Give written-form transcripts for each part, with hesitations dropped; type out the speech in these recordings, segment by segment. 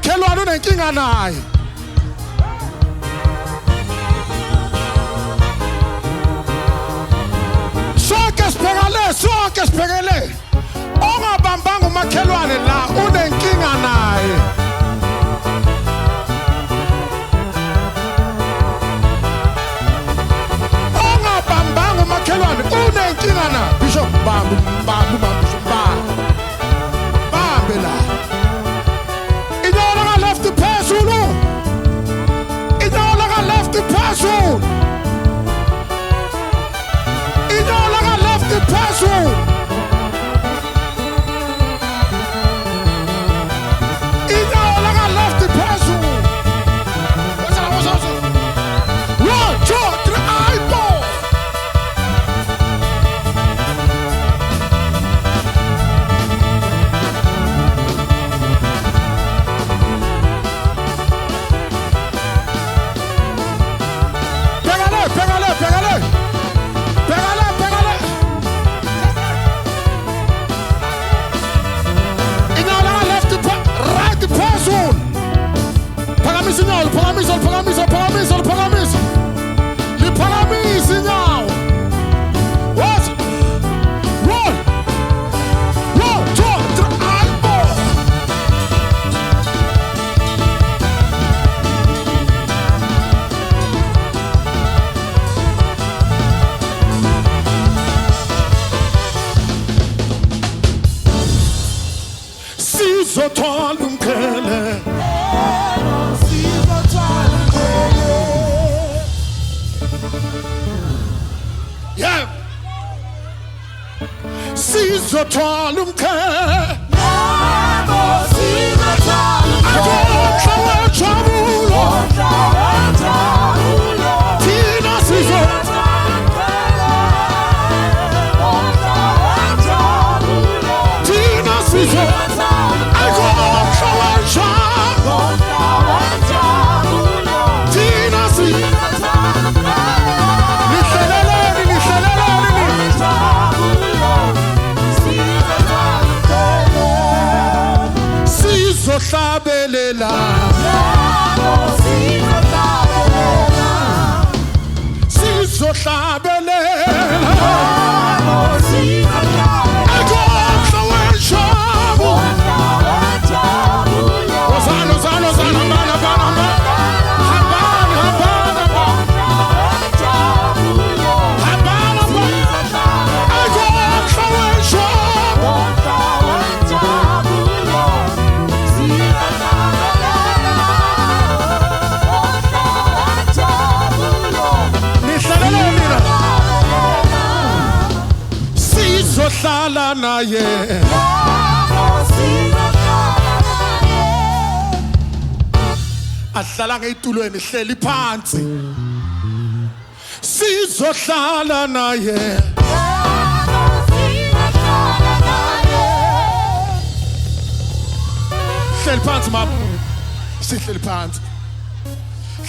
umakhelwane unenkinga naye. Sonke sibhekele. Ongabambanga umakhelwane la unenkinga naye. Ongabambanga umakhelwane unenkinga na. Bishop bambu Bishop bambe la. Inola left the person. Inola left the person. Inola left the person. Ahlala ngeyitulweni hleli phansi sizohlala naye hleli phansi mama sihleli phansi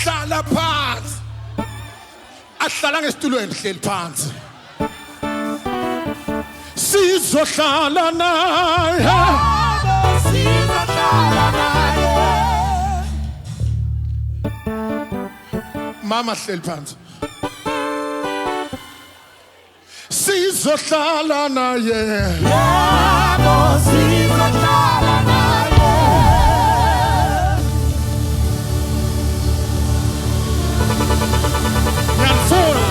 hlala phansi ahlala ngesitulweni hleli phansi sizohlala naye Mama hleli phansi sizohlala naye yebo sizohlala naye ngiyafuna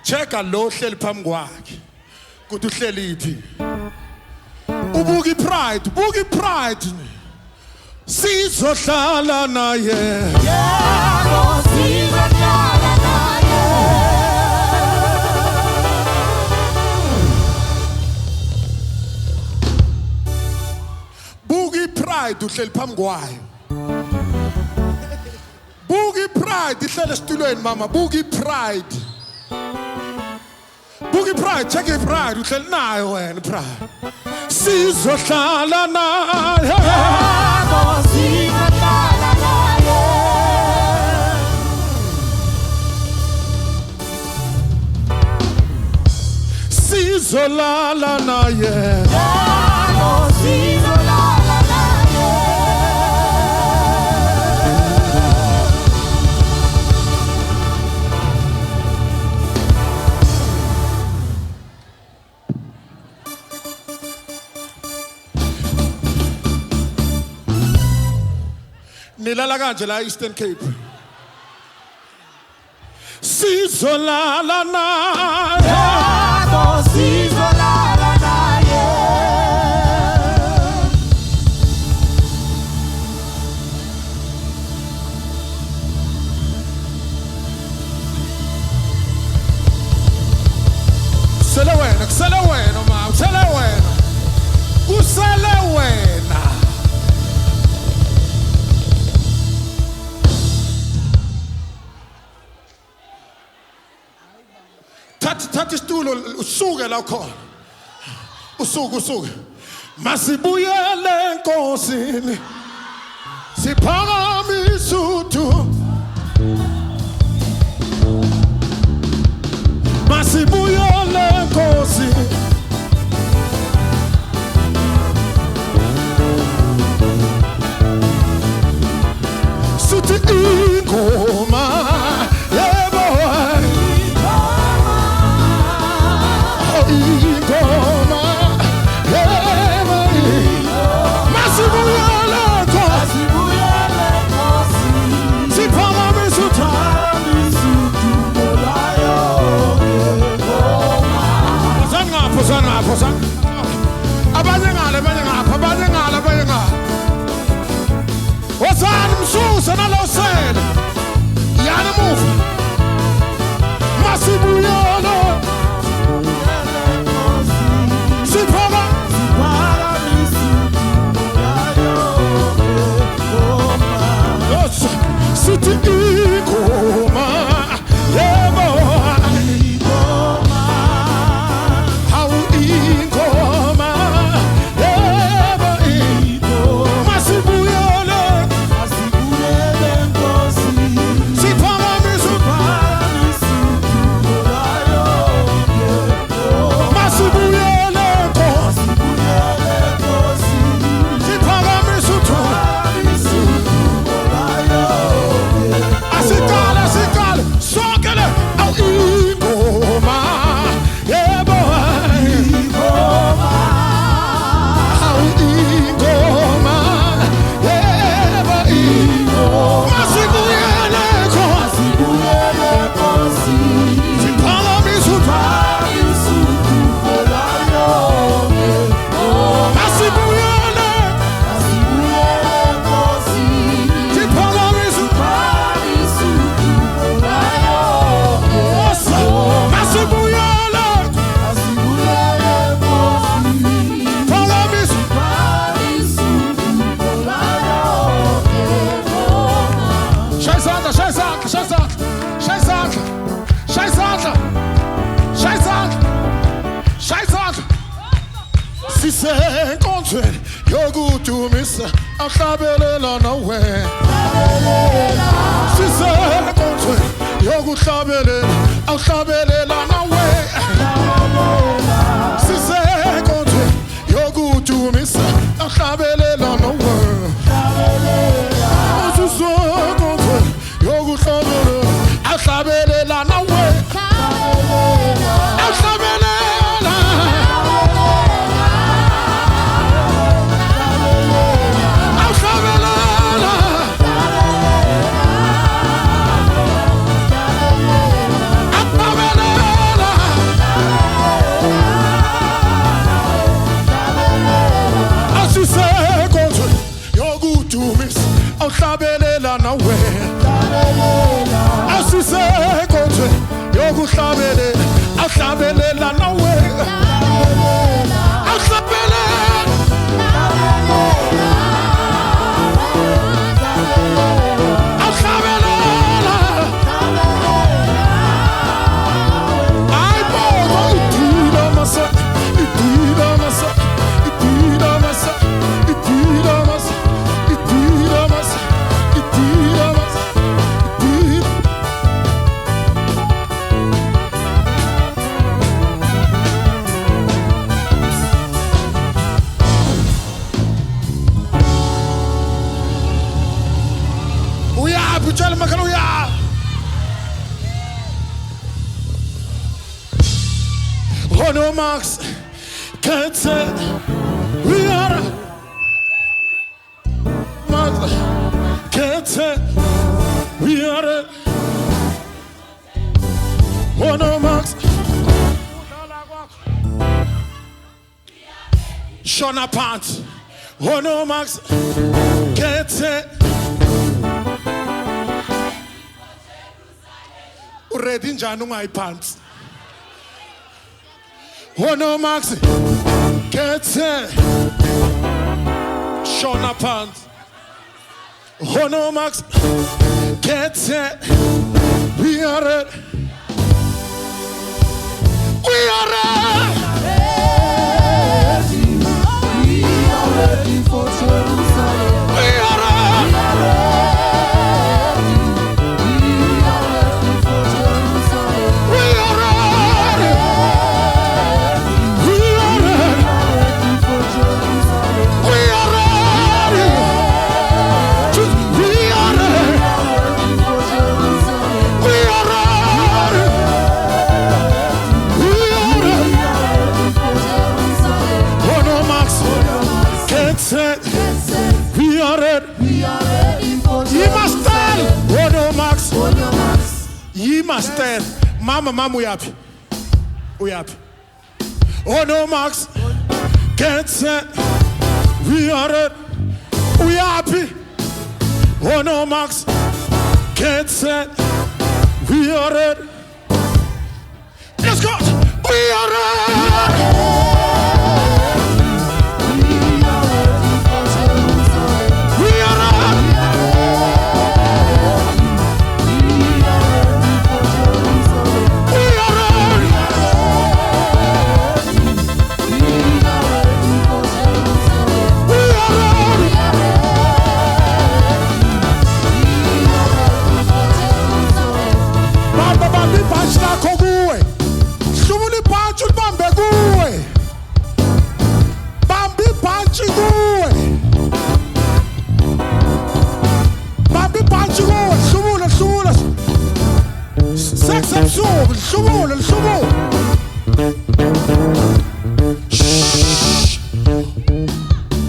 cheka lo hleli phambi kwakhe kuthi uhleli iphi ubuki pride sizohlala naye yebo sizohlala naye buki pride uhleli phambi kwayo buki pride ihlele esitulweni mama buki pride check it pride uhleli nayo wena pride sizohlala naye yebo sizohlala naye sizolala naye. Nilala kanje la Eastern Cape. Sizolala naye. Sizolala naye. Kusele wena ma, kusele wena. Kusele wena. Thatha isitulo usuke la khona. Usuke. Masibuyele enkosini. Siphakamise uThixo. Masibuyele enkosini. Sithi ingoma. Abanye ngale wozani msusa nalosele yana muva masibuyele siphaka sithi ingoma yebo sisenkonzweni yokuthumisa ahlabelela nawe sisenkonzweni yokuhlabelela ahlabelela nawe sisenkonzweni yokuthumisa ahlabelela nawe sisenkonzweni yokuhlabelela ahlabelela nawe ahlabelela nawe Ono Max, get set, we are Max, get set, we are Ono Max, Shona Pants, Ono Max, get set. Ready njani ungayiphansi. Ono Max, get set. Shona Pants. Ono Max, get set. We are ready. We are ready. We are ready for Jerusalem. We are ready. We are ready for Jerusalem. You must stand. Ono Max. You must stand. Mama, we happy. We happy. Ono Max. Get set. We are ready. We happy. Ono Max. Get set. We are ready. Let's go. We are ready.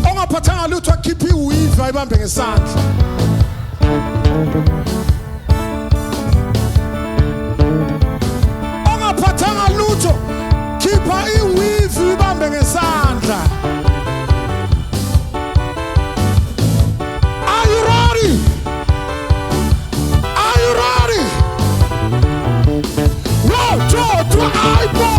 Ongaphathanga lutho akhipha iwivi ayibambe ngesandla. Ongaphathanga lutho khipha iwivi ibambe ngesandla. Are you ready? Are you ready? 1, 2, 3, eyeball.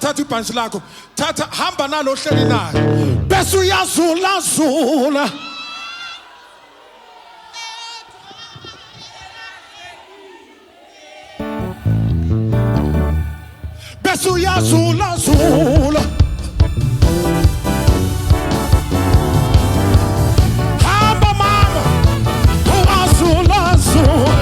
Thatha ibhanji lakho, thatha hamba nalo hleli naye bese uyazula zula. Bese uyazula zula. Hamba mama, uyazula zula.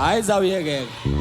Ayizawuyekeka.